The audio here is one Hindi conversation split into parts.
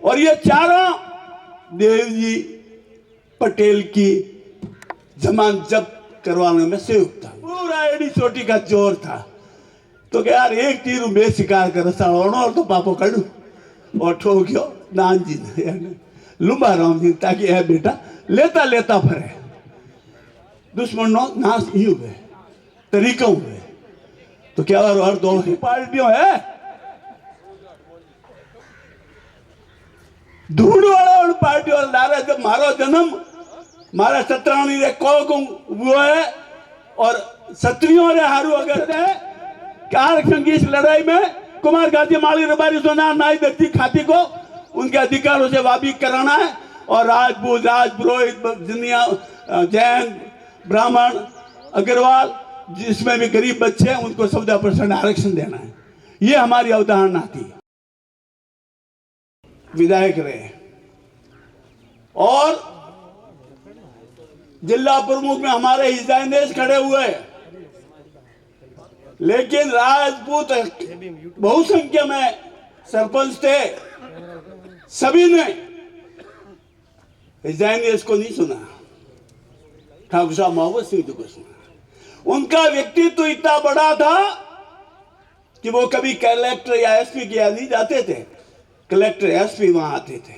और ये चारों देवजी पटेल की जमानत जब्त करवाने में संयुक्त था। पूरा एडी चोटी का जोर था। तो क्या यार एक तीर में शिकार कर और तो पापो कड़ू और ठोक्यो नान जी ने लुम्बा राम जी ताकि है बेटा लेता लेता फरे दुश्मन नो नाश यूं है तरीकों में। तो क्या और दो ही पार्टियों है धूड़ वाला और पार्टी और नारा जब मारो जन्म मारा सत्राणी रे को वो है और सत्रियों रे हारू अगर है आरक्षण की इस लड़ाई में कुमार गांधी माली रबारी सोना नाई दर्जी खाती को उनके अधिकारों से वाबिक कराना है और राजपूत राजपुरोहित जिनिया जैन ब्राह्मण अग्रवाल जिसमें भी गरीब बच्चे हैं उनको 14% आरक्षण देना है। ये हमारी अवधारणा थी। विधायक रहे और जिला प्रमुख में हमारे हिजाइनेश खड़े हुए, लेकिन राजपूत बहुसंख्या में सरपंच थे, सभी ने हिजाइनेश को नहीं सुना, ठाकुर साहब मोहम्मद सिंह को सुना। उनका व्यक्तित्व इतना बड़ा था कि वो कभी कलेक्टर या एसपी के यहाँ नहीं जाते थे, कलेक्टर एसपी वहां आते थे।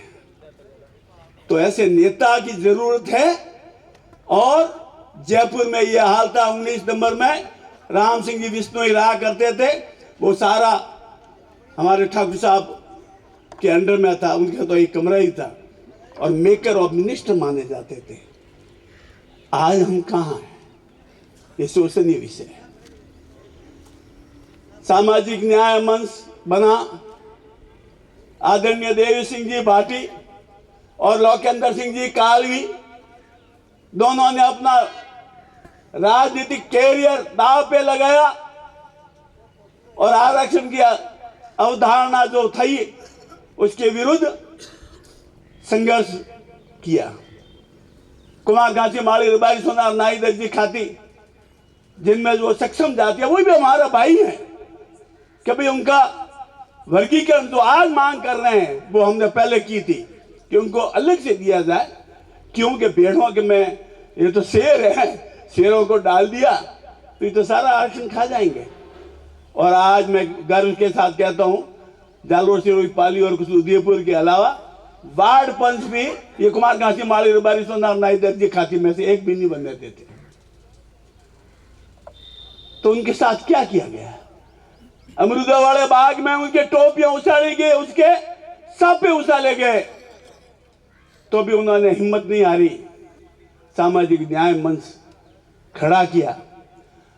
तो ऐसे नेता की जरूरत है। और जयपुर में यह हाल था 19 नंबर में राम सिंह जी विश्नोई रहा करते थे, वो सारा हमारे ठाकुर साहब के अंडर में था, उनका तो एक कमरा ही था और मेकर ऑफ मिनिस्टर माने जाते थे। आज हम कहाँ हैं, ये शोचनीय विषय है। सामाजिक न्याय मंच बना, आदरणीय देवी सिंह जी भाटी और लोकेंद्र सिंह जी कालवी दोनों ने अपना राजनीतिक कैरियर दांव पे लगाया और आरक्षण की अवधारणा जो थी उसके विरुद्ध संघर्ष किया। कुमार गांधी माली रबारी सोनार नाई दर्जी खाती जिनमें जो सक्षम जाति है वो भी हमारा भाई है। कभी उनका वर्गीकरण जो आज मांग कर रहे हैं वो हमने पहले की थी कि उनको अलग से दिया जाए, क्योंकि भेड़ों के में ये तो शेर है, शेरों को डाल दिया तो ये तो सारा आरक्षण खा जाएंगे। और आज मैं गर्व के साथ कहता हूँ जालोर सिरोही पाली और कुछ उदयपुर के अलावा वार्ड पंच भी ये कुमार गांधी माली रबारी सोनार नाई दर्जी खाती में से एक भी नहीं बनने देते। तो उनके साथ क्या किया गया? अमरूदा वाले बाग में उनके टोपियां उछाली गई, उसके सापे उछाले गए, तो भी उन्होंने हिम्मत नहीं हारी, सामाजिक न्याय मंच खड़ा किया।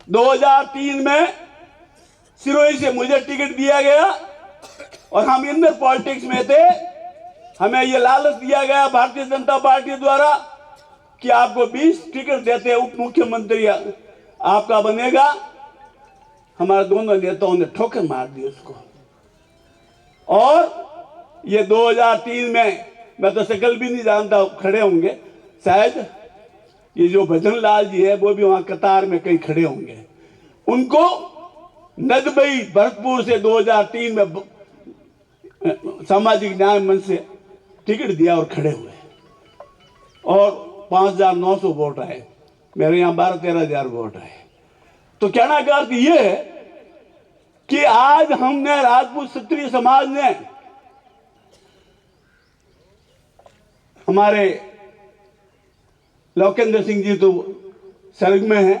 2003 में सिरोही से मुझे टिकट दिया गया और हम इंदर पॉलिटिक्स में थे। हमें यह लालच दिया गया भारतीय जनता पार्टी द्वारा कि आपको 20 टिकट देते हैं, उप मुख्यमंत्री आपका बनेगा। हमारे दोनों नेताओं ने ठोकर मार दी उसको। और ये 2003 में मैं तो शकल भी नहीं जानता, खड़े होंगे शायद ये जो भजन लाल जी है वो भी वहां कतार में कहीं खड़े होंगे। उनको नदबई भरतपुर से 2003 में सामाजिक न्याय मंच से टिकट दिया और खड़े हुए और 5,900 वोट आए, मेरे यहाँ 12-13,000 वोट आए। तो कहना का अर्थ ये है कि आज हमने राजपूत क्षत्रिय समाज ने हमारे लोकेंद्र सिंह जी तो स्वर्ग में है,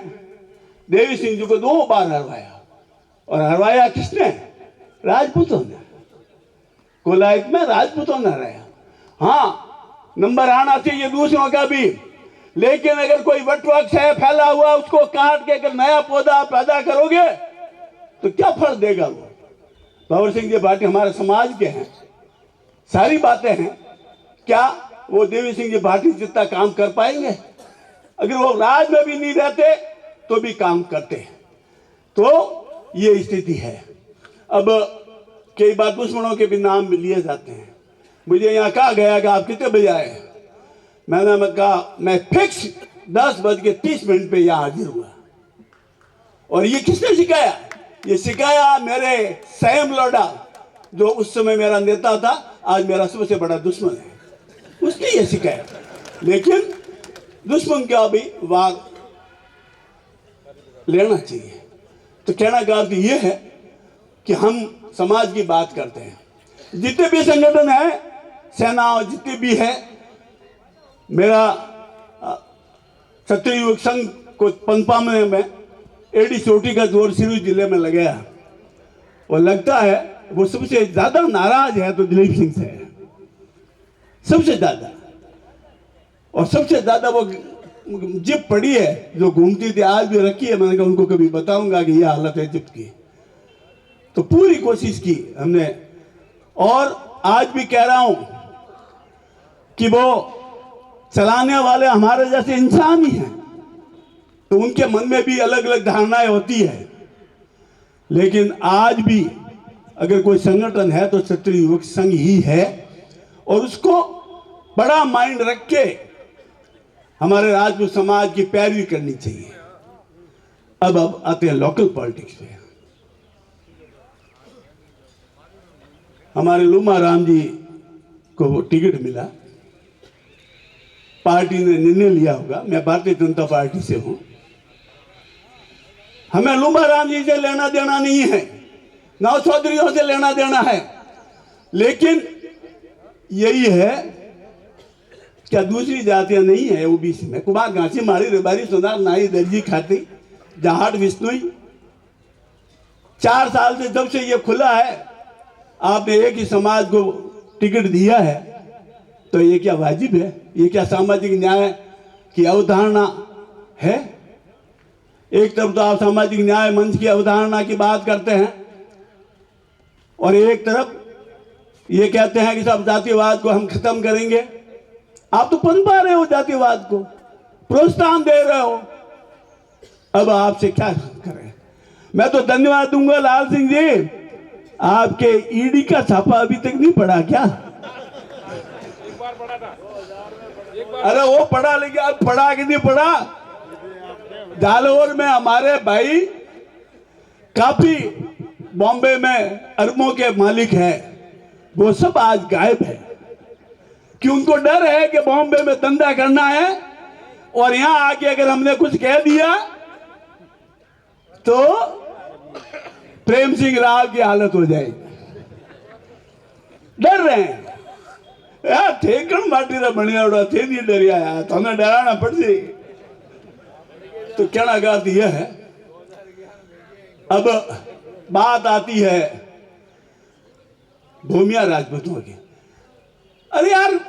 देवी सिंह जी को 2 बार हरवाया। और हरवाया किसने? राजपूतों ने। कोलायत में राजपूतों ने हराया। हाँ, नंबर आना चाहिए दूसरों का भी, लेकिन अगर कोई वटवृक्ष है फैला हुआ उसको काट के अगर नया पौधा पैदा करोगे तो क्या फल देगा वो? भंवर सिंह जी भाटी हमारे समाज के हैं, सारी बातें हैं, क्या वो देवी सिंह जी भाटी जितना काम कर पाएंगे? अगर वो राज में भी नहीं रहते तो भी काम करते। तो ये स्थिति है। अब कई बार दुश्मनों के भी नाम लिए जाते हैं। मुझे यहाँ कहा गया कि आप कितने बजे आए? मैंने कहा मैं फिक्स 10:30 पे यहाँ हाजिर हुआ। और ये किसने सिखाया? ये सिखाया मेरे सैम लोडा, जो उस समय मेरा नेता था, आज मेरा सबसे बड़ा दुश्मन है, उसकी ये शिकायत। लेकिन दुश्मन का भी वार लेना चाहिए। तो कहना का अर्थ ये है कि हम समाज की बात करते हैं, जितने भी संगठन है, सेना जितने भी है, मेरा क्षत्रिय युवक संघ को पनपा में एडी चोटी का जोर सिरोही जिले में लगाया, और लगता है वो सबसे ज्यादा नाराज है तो दिलीप सिंह से है, सबसे ज्यादा। और सबसे ज्यादा वो जिप पड़ी है जो घूमती थी, आज भी रखी है। मैंने कहा उनको कभी बताऊंगा कि ये हालत है जिप की। तो पूरी कोशिश की हमने, और आज भी कह रहा हूं कि वो चलाने वाले हमारे जैसे इंसान ही हैं, तो उनके मन में भी अलग अलग धारणाएं होती है। लेकिन आज भी अगर कोई संगठन है तो क्षत्रिय युवक संघ ही है, और उसको बड़ा माइंड रख के हमारे राजपूत समाज की पैरवी करनी चाहिए। अब आते हैं लोकल पॉलिटिक्स पे। हमारे लूमा राम जी को वो टिकट मिला, पार्टी ने निर्णय लिया होगा, मैं भारतीय जनता पार्टी से हूं, हमें लूमा राम जी से लेना देना नहीं है, नौ चौधरीयों से लेना देना है। लेकिन यही है क्या दूसरी जातियां नहीं है ओबीसी में? कुमार, घासी, माड़ी, रेबारी, सोनार, नाई, दर्जी, खाती, जाट, विष्णुई। 4 साल से जब से ये खुला है, आपने एक ही समाज को टिकट दिया है, तो ये क्या वाजिब है? ये क्या सामाजिक न्याय की अवधारणा है? एक तरफ तो आप सामाजिक न्याय मंच की अवधारणा की बात करते हैं, और एक तरफ ये कहते हैं कि सब जातिवाद को हम खत्म करेंगे। आप तो पनपा रहे हो जातिवाद को, प्रोत्साहन दे रहे हो। अब आपसे क्या करें? मैं तो धन्यवाद दूंगा लाल सिंह जी, आपके ईडी का छापा अभी तक नहीं पड़ा क्या? अरे वो पढ़ा, लेकिन अब पढ़ा कि नहीं पढ़ा? जालौर में हमारे भाई काफी बॉम्बे में अरबों के मालिक हैं, वो सब आज गायब है कि उनको डर है कि बॉम्बे में धंधा करना है, और यहां आके अगर हमने कुछ कह दिया तो प्रेम सिंह राव की हालत हो जाएगी। डर रहे हैं यार, ठेकन माटी रा बढ़िया उड़ा थे नहीं डरिया यार, तो हमें डराना पड़ जाए। तो कहना का अर्थ यह है, अब बात आती है भूमिया राजपूतों की। अरे यार,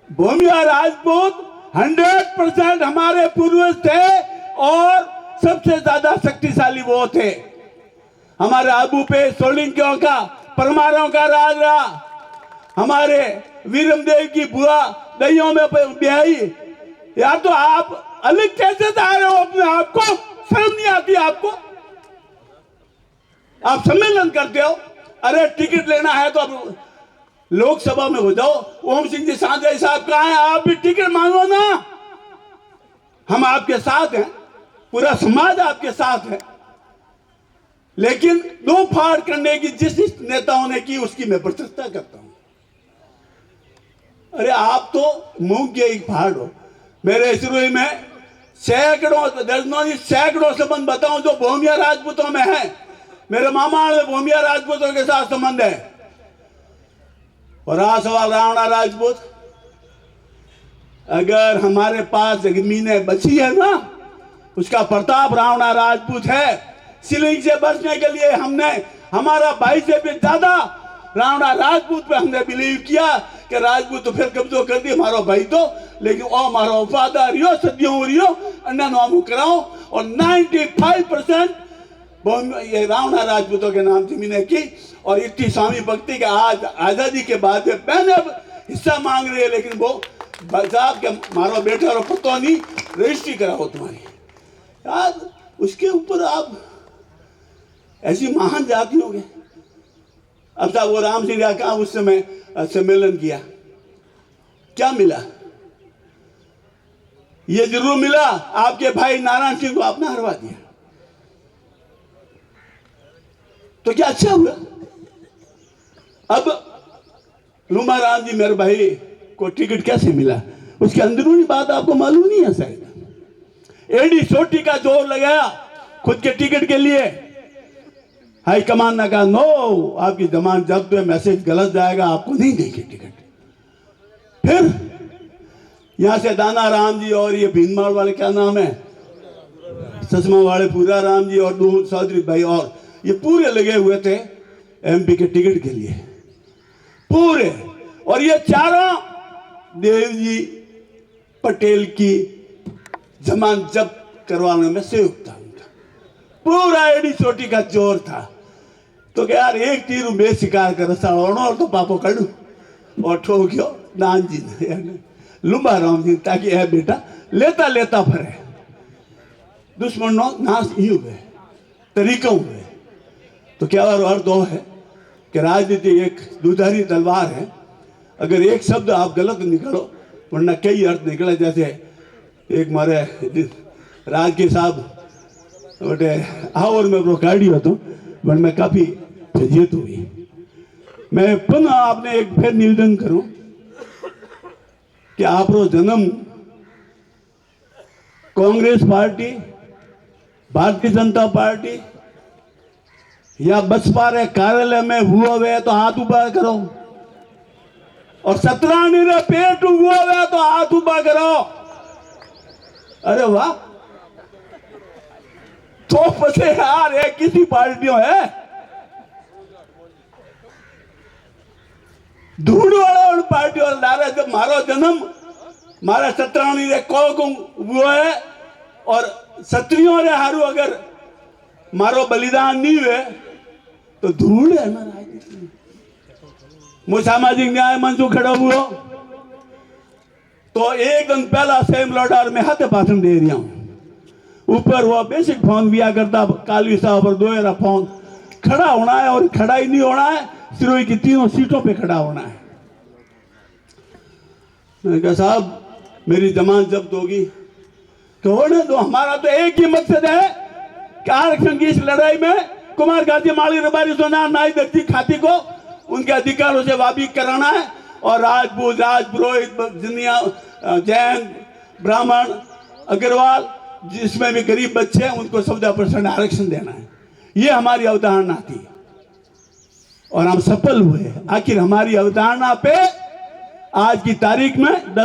भूमिया राजपूत 100% हमारे पूर्वज थे, और सबसे ज्यादा शक्तिशाली वो थे। हमारे आबू पे सोलंकियों का, परमारों का राज रहा। हमारे वीरमदेव की बुआ दहियों में ब्याही। यार, तो आप अलग कैसे जा रहे हो अपने आप को? शर्म नहीं आती आपको? आप सम्मेलन करते हो, अरे टिकट लेना है तो अब लोकसभा में हो जाओ। ओम सिंह जी सांझे साहब कहाँ हैं? आप भी टिकट मांगो ना। हम आपके साथ हैं, पूरा समाज आपके साथ है। लेकिन दो फाड़ करने की जिस नेताओं ने की, उसकी मैं प्रशंसा करता हूं। अरे आप तो मूंग के एक फाड़ हो। मेरे सिरोही में सैकड़ों, दर्जनों, सैकड़ों संबंध बताऊं जो भूमिया राजपूतों में है। मेरे मामा ने भूमिया राजपूतों के साथ संबंध है। और रहा सवाल रावणा राजपूत, अगर हमारे पास जमीनें बची है ना, उसका प्रताप रावणा राजपूत है। सीलिंग से बचने के लिए हमने हमारा भाई से भी ज्यादा रावणा राजपूत पे हमने बिलीव किया कि राजपूत तो फिर कब्जो कर दिए हमारा भाई तो, लेकिन वो हमारा वफादार रियो, सदियों रियो, अन्ना नामू कराओ। और 95% ये रावणा राजपूतों के नाम जमीनें की। और इतनी स्वामी भक्ति के आज आजादी के बाद में मैंने अब हिस्सा मांग रही है, लेकिन वो साहब के मारो बेटा और पतो नहीं, रजिस्ट्री कराओ तुम्हारी। यार, उसके ऊपर आप ऐसी महान जाति हो गए। अब साहब वो राम सिंह का कहा उस समय सम्मेलन किया, क्या मिला? ये जरूर मिला, आपके भाई नारायण सिंह को आपने हरवा दिया। तो क्या अच्छा हुआ? अब लुम्बा राम जी मेरे भाई को टिकट कैसे मिला, उसकी अंदरूनी बात आपको मालूम नहीं है शायद। एडी चोटी का जोर लगाया खुद के टिकट के लिए। हाई कमान ने कहा नो, आपकी जमानत जब्त है, मैसेज गलत जाएगा, आपको नहीं देंगे टिकट। फिर यहां से दाना राम जी और ये भीनमाल वाले क्या नाम है, चश्मा वाले पूरा राम जी और दो चौधरी भाई और ये पूरे लगे हुए थे एमपी के टिकट के लिए पूरे। और ये चारों देवजी पटेल की जमानत जब्त करवाने में संयुक्त था। पूरा एडी चोटी का जोर था। तो क्या यार एक तीर में शिकार कर और तो पापो कड़ू और ठोक्यो दान जी ने लुम्बा राम जी, ताकि है बेटा लेता लेता फरे दुश्मन नो नाश ही हुए तरीकों हुए। तो क्या अर्थ दो है कि राजनीति एक दुधारी तलवार है, अगर एक शब्द आप गलत निकलो वरना कई अर्थ निकले। जैसे एक मारे राज के साहब बटे आवर में वो गाड़ी हो तो वन में काफी फजीयत हुई। मैं पुनः आपने एक फिर निवेदन करूं कि आप जन्म कांग्रेस पार्टी, भारतीय जनता पार्टी या बसपा रे कार्यालय में हुआ वे तो हाथ ऊपर करो, और सतरानी रे पेट हुआ वे तो हाथ ऊपर करो। अरे वाह, तो पसे यार ये किसी पार्टियों है धूड़ वाला उन पार्टियों डाले। जब मारो जन्म मारा सतरानी रे को हुआ है और क्षत्रियों रे हारू अगर मारो बलिदान नहीं हुए तो धूड़ है ना राजनीति में। मुझे सामाजिक न्याय मंच खड़ा हुआ तो एक दिन पहला सेम लौटार में हाथ भाषण दे रहा हूं। ऊपर वो बेसिक फोन दिया करता काली साहब पर 2 फोन खड़ा होना है, और खड़ा ही नहीं होना है, सिरोही की 3 सीटों पे खड़ा होना है। मैंने कहा साहब मेरी जमानत जब्त होगी तो होने दो, हमारा तो एक ही मकसद है कि आरक्षण की इस लड़ाई में कुमार गांधी माली रबारी सोनार नाई दर्जी खाती को उनके अधिकारों से वाबिक कराना है, और राजपूत राजपुरोहित जिनिया जैन ब्राह्मण अग्रवाल जिसमें भी गरीब बच्चे हैं उनको 14% आरक्षण देना है। ये हमारी अवधारणा थी और हम सफल हुए। आखिर हमारी अवधारणा पे आज की तारीख में 10